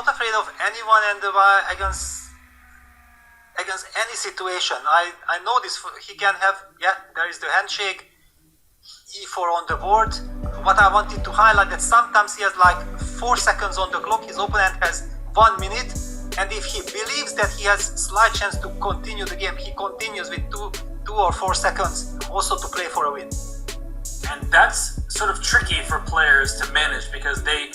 not afraid of anyone and against any situation. I know this. He can have, there is the handshake, e4 on the board. What I wanted to highlight that sometimes he has like 4 seconds on the clock, his opponent has 1 minute, and if he believes that he has slight chance to continue the game, he continues with 2 or 4 seconds also to play for a win. And that's sort of tricky for players to manage because they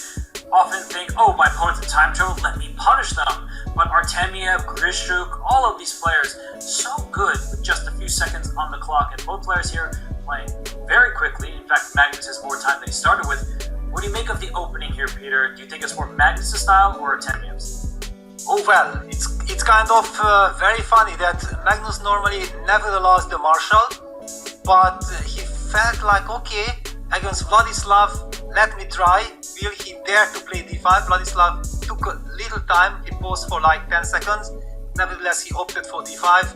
often think, oh, my opponent's in time trouble, let me punish them. But Artemiev, Grishuk, all of these players, so good with just a few seconds on the clock. And both players here playing very quickly. In fact, Magnus has more time than he started with. What do you make of the opening here, Peter? Do you think it's more Magnus' style or Artemiev's? Oh well, it's kind of very funny that Magnus normally never allows the marshal, but he felt like, okay, against Vladislav, let me try. Will he dare to play d5? Vladislav took a little time, he paused for like 10 seconds. Nevertheless, he opted for d5,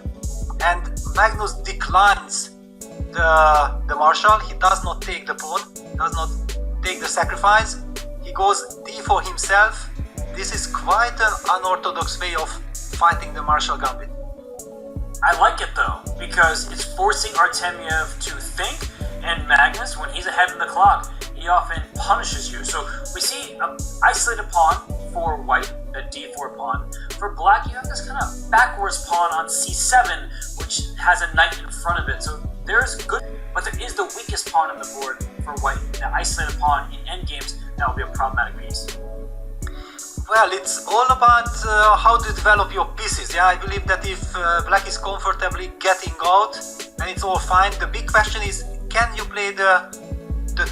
and Magnus declines the marshal. He does not take the pawn, does not take the sacrifice. He goes d4 himself. This is quite an unorthodox way of fighting the marshal gambit. I like it though, because it's forcing Artemiev to think, and Magnus, when he's ahead of the clock, he often punishes you. So we see an isolated pawn for white, a d4 pawn. For black, you have this kind of backwards pawn on c7, which has a knight in front of it. So there's good, but there is the weakest pawn on the board for white, the isolated pawn in endgames. That will be a problematic piece. Well, it's all about how to develop your pieces. Yeah, I believe that if black is comfortably getting out, then it's all fine. The big question is, can you play the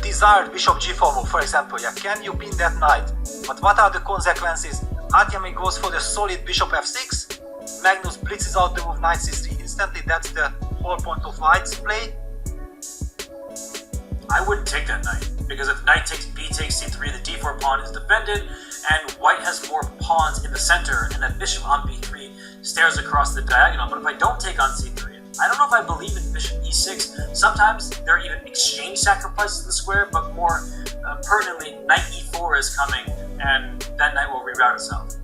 desired bishop g4 move, for example? Yeah, can you pin that knight? But what are the consequences? Artemiev goes for the solid bishop f6. Magnus blitzes out the move knight c3 instantly. That's the whole point of white's play. I wouldn't take that knight, because if knight takes b takes c3, the d4 pawn is defended, and white has more pawns in the center, and that bishop on b3 stares across the diagonal. But if I don't take on c3, I don't know if I believe in bishop e6. Sometimes there are even exchange sacrifices in the square, but more pertinently, knight e4 is coming, and that knight will reroute itself.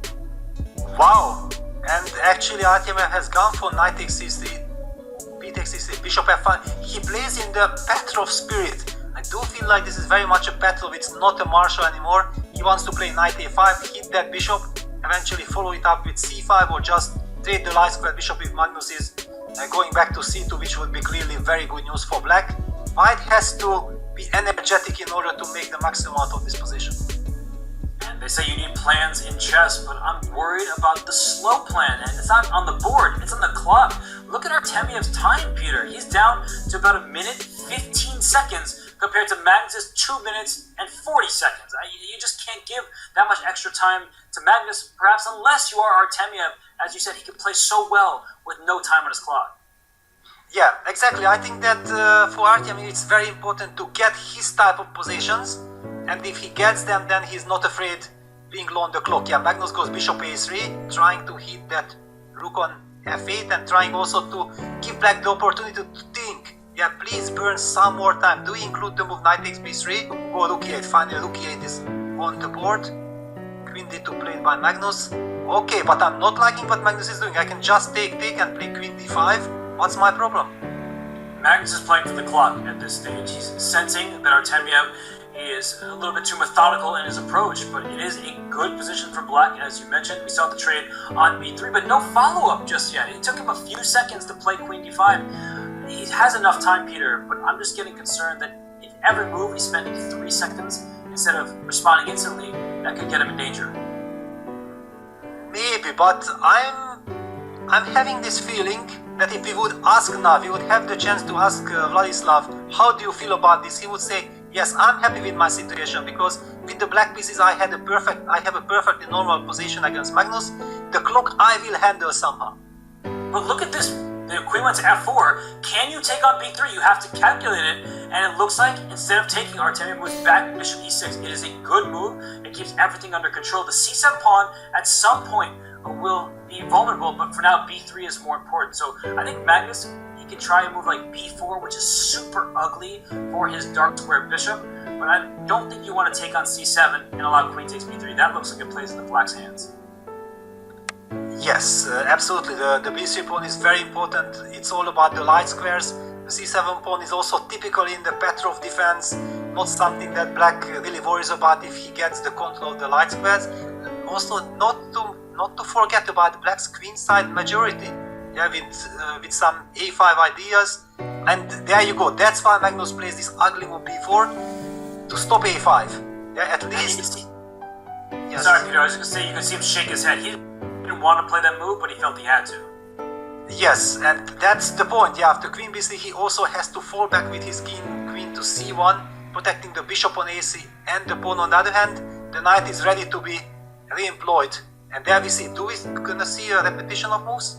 Wow! And actually Artemiev has gone for knight takes c3, b takes c3, bishop f5. He plays in the Petrov spirit. I do feel like this is very much a Petrov, it's not a marshal anymore. He wants to play knight a5, hit that bishop, eventually follow it up with c5, or just trade the light square bishop if Magnus is going back to c2, which would be clearly very good news for black. White has to be energetic in order to make the maximum out of this position. And they say you need plans in chess, but I'm worried about the slow plan, and it's not on the board, it's on the clock. Look at Artemiev's time, Peter. He's down to about 1 minute 15 seconds compared to Magnus' 2 minutes and 40 seconds. You just can't give that much extra time to Magnus, perhaps unless you are Artemiev. As you said, he can play so well with no time on his clock. Yeah, exactly. I think that for Artemiev it's very important to get his type of positions, and if he gets them, then he's not afraid being low on the clock. Yeah, Magnus goes bishop a3, trying to hit that rook on f8, and trying also to give black the opportunity to think. Yeah, please burn some more time. Do we include the move knight takes b3? Go rook e8. Finally, rook e8 is on the board. Queen d2 played by Magnus. Okay, but I'm not liking what Magnus is doing. I can just take and play queen d5. What's my problem? Magnus is playing for the clock at this stage. He's sensing that Artemiev is a little bit too methodical in his approach, but it is a good position for black, as you mentioned. We saw the trade on b3, but no follow-up just yet. It took him a few seconds to play queen d5. He has enough time, Peter, but I'm just getting concerned that if every move he's spending 3 seconds instead of responding instantly, that could get him in danger. Maybe, but I'm having this feeling that if we would ask now, we would have the chance to ask Vladislav, how do you feel about this? He would say, yes, I'm happy with my situation, because with the black pieces I have a perfectly normal position against Magnus. The clock I will handle somehow. But look at this. The queen went to f4. Can you take on b3? You have to calculate it, and it looks like instead of taking, Artemiev moves back bishop e6. It is a good move. It keeps everything under control. The c7 pawn at some point will be vulnerable, but for now b3 is more important. So I think Magnus, he can try a move like b4, which is super ugly for his dark square bishop, but I don't think you want to take on c7 and allow queen takes b3. That looks like it plays in the black's hands. Yes, absolutely. The b3 pawn is very important. It's all about the light squares. The c7 pawn is also typically in the pattern of defense, not something that black really worries about if he gets the control of the light squares. Also, not to forget about black's queenside majority. Yeah, with some a5 ideas, and there you go. That's why Magnus plays this ugly move b4 to stop a5. Yeah, at least. Yes. Sorry, Peter. I was going to say you could see him shake his head. He didn't want to play that move, but he felt he had to. Yes, and that's the point. Yeah, after queen b3, he also has to fall back with his queen to c1, protecting the bishop on a3 and the pawn on the other hand. The knight is ready to be re-employed, and there we see. Do we gonna see a repetition of moves?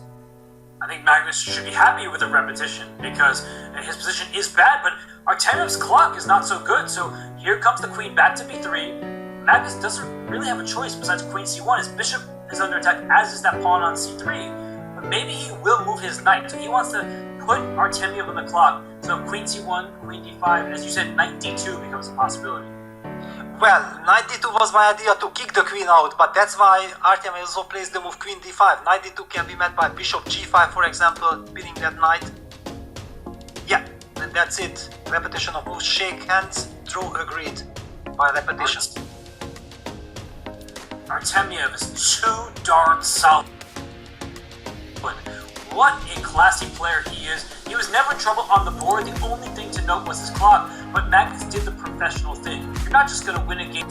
I think Magnus should be happy with a repetition because his position is bad, but Artemiev's clock is not so good. So here comes the queen back to b3. Magnus doesn't really have a choice besides queen c1. His bishop is under attack, as is that pawn on c3. But maybe he will move his knight. So he wants to put Artemiev on the clock. So queen c1, queen d5, and as you said, knight d2 becomes a possibility. Well, knight d2 was my idea to kick the queen out, but that's why Artemiev also plays the move queen d5. Knight d2 can be met by bishop g5, for example, pinning that knight. Yeah, and that's it. Repetition of moves, shake hands, draw agreed by repetition. Artemiev is too darn solid. What a classy player he is. He was never in trouble on the board. The only thing to note was his clock, but Magnus did the professional thing. You're not just going to win a game